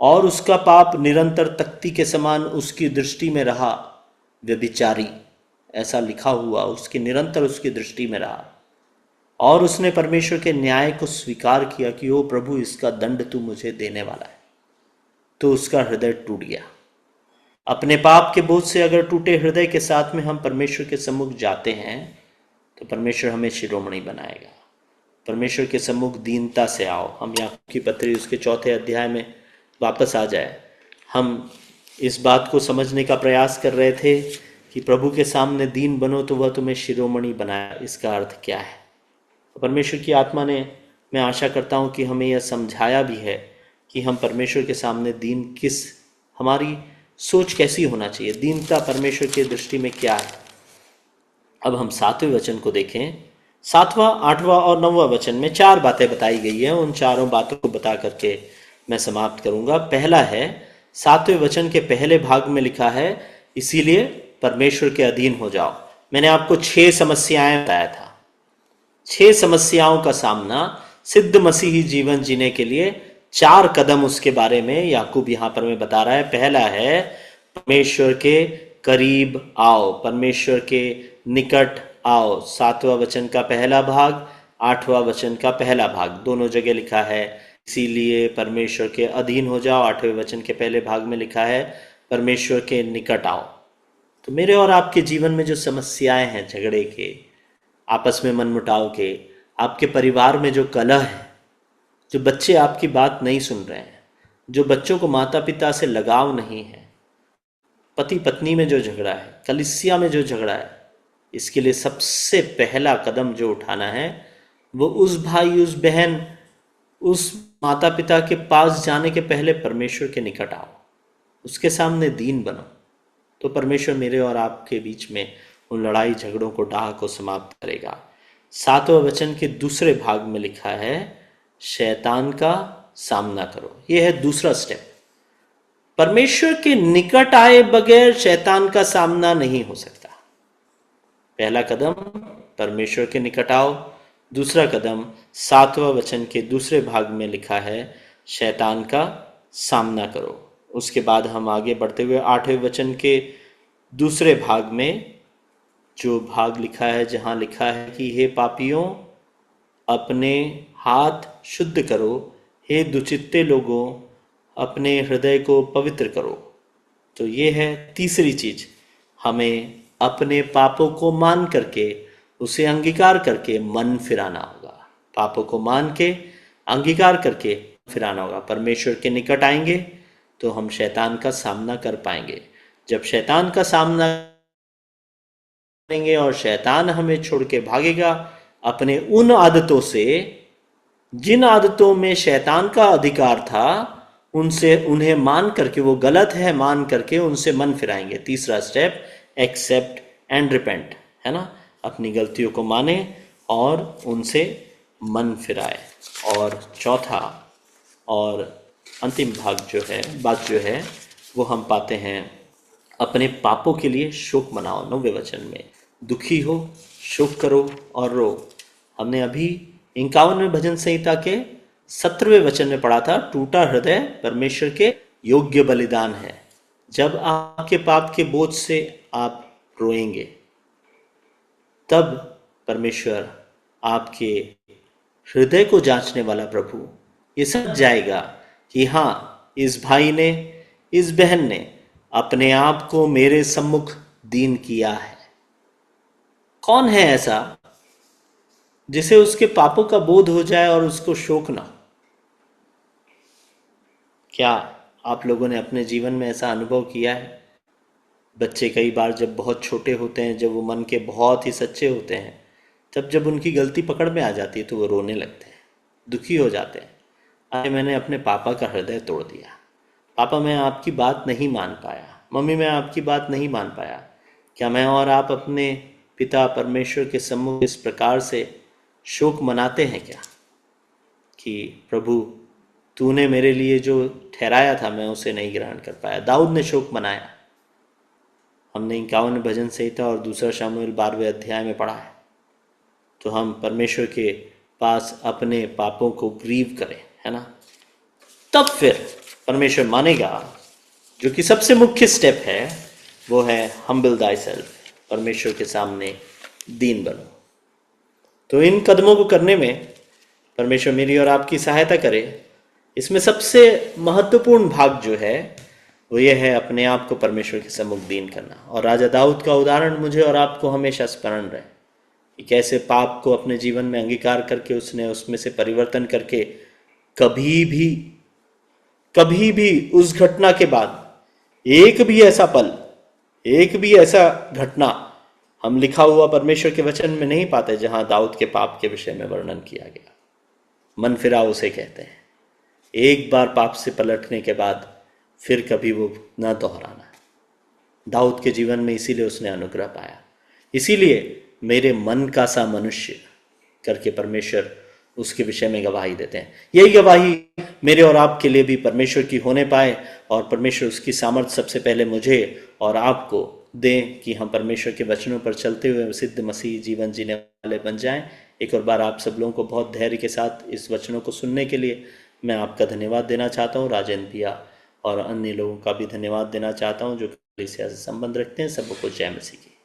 [SPEAKER 1] और उसका पाप निरंतर तख्ती के समान उसकी दृष्टि में रहा, व्यभिचारी ऐसा लिखा हुआ उसकी निरंतर उसकी दृष्टि में रहा, और उसने परमेश्वर के न्याय को स्वीकार किया कि ओ प्रभु इसका दंड तू मुझे देने वाला है, तो उसका हृदय टूट गया। अपने पाप के बोझ से अगर टूटे हृदय के साथ में हम परमेश्वर के सम्मुख जाते हैं तो परमेश्वर हमें शिरोमणि बनाएगा। परमेश्वर के सम्मुख दीनता से आओ। हम याकूब की पत्री उसके 4 अध्याय में वापस आ जाए। हम इस बात को समझने का प्रयास कर रहे थे कि प्रभु के सामने दीन बनो तो वह तुम्हें शिरोमणि बनाया। इसका अर्थ क्या है? परमेश्वर की आत्मा ने, मैं आशा करता हूँ कि हमें यह समझाया भी है कि हम परमेश्वर के सामने दीन किस, हमारी सोच कैसी होना चाहिए, दीनता परमेश्वर की दृष्टि में क्या है। अब हम 7वें वचन को देखें। 7वां, 8वां और 9वां वचन में 4 बातें बताई गई हैं। उन चारों बातों को बता करके मैं समाप्त करूंगा। पहला है, 7वें वचन के पहले भाग में लिखा है, इसीलिए परमेश्वर के अधीन हो जाओ। मैंने आपको 6 समस्याएं बताया था। 6 समस्याओं का सामना सिद्ध मसीही जीवन जीने के लिए 4 कदम उसके बारे में याकूब यहां पर में बता रहा है। पहला है, परमेश्वर के करीब आओ, परमेश्वर के निकट आओ। 7वां वचन का पहला भाग, 8वां वचन का पहला भाग, दोनों जगह लिखा है इसीलिए परमेश्वर के अधीन हो जाओ। 8वें वचन के पहले भाग में लिखा है परमेश्वर के निकट आओ। तो मेरे और आपके जीवन में जो समस्याएं हैं, झगड़े के, आपस में मनमुटाव के, आपके परिवार में जो कलह है, जो बच्चे आपकी बात नहीं सुन रहे हैं, जो बच्चों को माता पिता से लगाव नहीं है, पति पत्नी में जो झगड़ा है, कलीसिया में जो झगड़ा है, इसके लिए सबसे पहला कदम जो उठाना है वो उस भाई, उस बहन, उस माता पिता के पास जाने के पहले परमेश्वर के निकट आओ, उसके सामने दीन बनो। तो परमेश्वर मेरे और आपके बीच में उन लड़ाई झगड़ों को, डाह को समाप्त करेगा। 7वें वचन के दूसरे भाग में लिखा है, शैतान का सामना करो। यह है दूसरा स्टेप। परमेश्वर के निकट आए बगैर शैतान का सामना नहीं हो सकता। पहला कदम परमेश्वर के निकट आओ, दूसरा कदम 7वां वचन के दूसरे भाग में लिखा है, शैतान का सामना करो। उसके बाद हम आगे बढ़ते हुए 8वें वचन के दूसरे भाग में जो भाग लिखा है, जहां लिखा है कि हे पापियों अपने हाथ शुद्ध करो, हे दुचित्ते लोगों अपने हृदय को पवित्र करो। तो ये है तीसरी चीज, हमें अपने पापों को मान करके, उसे अंगीकार करके मन फिराना होगा। पापों को मान के, अंगीकार करके फिराना होगा। परमेश्वर के निकट आएंगे तो हम शैतान का सामना कर पाएंगे। जब शैतान का सामना करेंगे और शैतान हमें छोड़ के भागेगा अपने उन आदतों से, जिन आदतों में शैतान का अधिकार था, उनसे, उन्हें मान करके, वो गलत है मान करके उनसे मन फिराएंगे। तीसरा स्टेप, एक्सेप्ट एंड रिपेंट, है ना, अपनी गलतियों को माने और उनसे मन फिराए। और चौथा और अंतिम भाग जो है, बात जो है, वो हम पाते हैं, अपने पापों के लिए शोक मनाओ। 9वें वचन में, दुखी हो, शोक करो और रो। हमने अभी 51वें भजन संहिता के 17वें वचन में पढ़ा था, टूटा हृदय परमेश्वर के योग्य बलिदान है। जब आपके पाप के बोझ से आप रोएंगे, तब परमेश्वर आपके हृदय को जांचने वाला प्रभु ये समझ जाएगा कि हाँ, इस भाई ने, इस बहन ने अपने आप को मेरे सम्मुख दीन किया है। कौन है ऐसा जिसे उसके पापों का बोध हो जाए और उसको शोक ना हो? क्या आप लोगों ने अपने जीवन में ऐसा अनुभव किया है? बच्चे कई बार जब बहुत छोटे होते हैं, जब वो मन के बहुत ही सच्चे होते हैं, तब जब उनकी गलती पकड़ में आ जाती है तो वो रोने लगते हैं, दुखी हो जाते हैं। आज मैंने अपने पापा का हृदय तोड़ दिया। पापा, मैं आपकी बात नहीं मान पाया। मम्मी, मैं आपकी बात नहीं मान पाया। क्या मैं और आप अपने पिता परमेश्वर के सम्मुख इस प्रकार से शोक मनाते हैं क्या कि प्रभु, तूने मेरे लिए जो ठहराया था मैं उसे नहीं ग्रहण कर पाया? दाऊद ने शोक मनाया। हमने 51 भजन संहिता और दूसरा शामुएल 12वें अध्याय में पढ़ा है। तो हम परमेश्वर के पास अपने पापों को ग्रीव करें, है ना? तब फिर परमेश्वर मानेगा। जो कि सबसे मुख्य स्टेप है वो है हम्बल दाई सेल्फ, परमेश्वर के सामने दीन बनो। तो इन कदमों को करने में परमेश्वर मेरी और आपकी सहायता करे। इसमें सबसे महत्वपूर्ण भाग जो है वो ये है अपने आप को परमेश्वर के सम्मुख दीन करना। और राजा दाऊद का उदाहरण मुझे और आपको हमेशा स्मरण रहे कि कैसे पाप को अपने जीवन में अंगीकार करके उसने उसमें से परिवर्तन करके कभी भी उस घटना के बाद एक भी ऐसा पल, एक भी ऐसा घटना हम लिखा हुआ परमेश्वर के वचन में नहीं पाते जहां दाऊद के पाप के विषय में वर्णन किया गया। मन फिरा उसे कहते हैं। एक बार पाप से पलटने के बाद फिर कभी वो न दोहराना। दाऊद के जीवन में इसीलिए उसने अनुग्रह पाया। इसीलिए मेरे मन का सा मनुष्य करके परमेश्वर उसके विषय में गवाही देते हैं। यही गवाही मेरे और आपके लिए भी परमेश्वर की होने पाए और परमेश्वर उसकी सामर्थ्य सबसे पहले मुझे और आपको दें कि हम परमेश्वर के वचनों पर चलते हुए सिद्ध मसीह जीवन जीने वाले बन जाएं। एक और बार आप सब लोगों को बहुत धैर्य के साथ इस वचनों को सुनने के लिए मैं आपका धन्यवाद देना चाहता हूँ। राजेंद्र भैया और अन्य लोगों का भी धन्यवाद देना चाहता हूँ जो कलीसिया से संबंध रखते हैं। सबको जय मसीह की।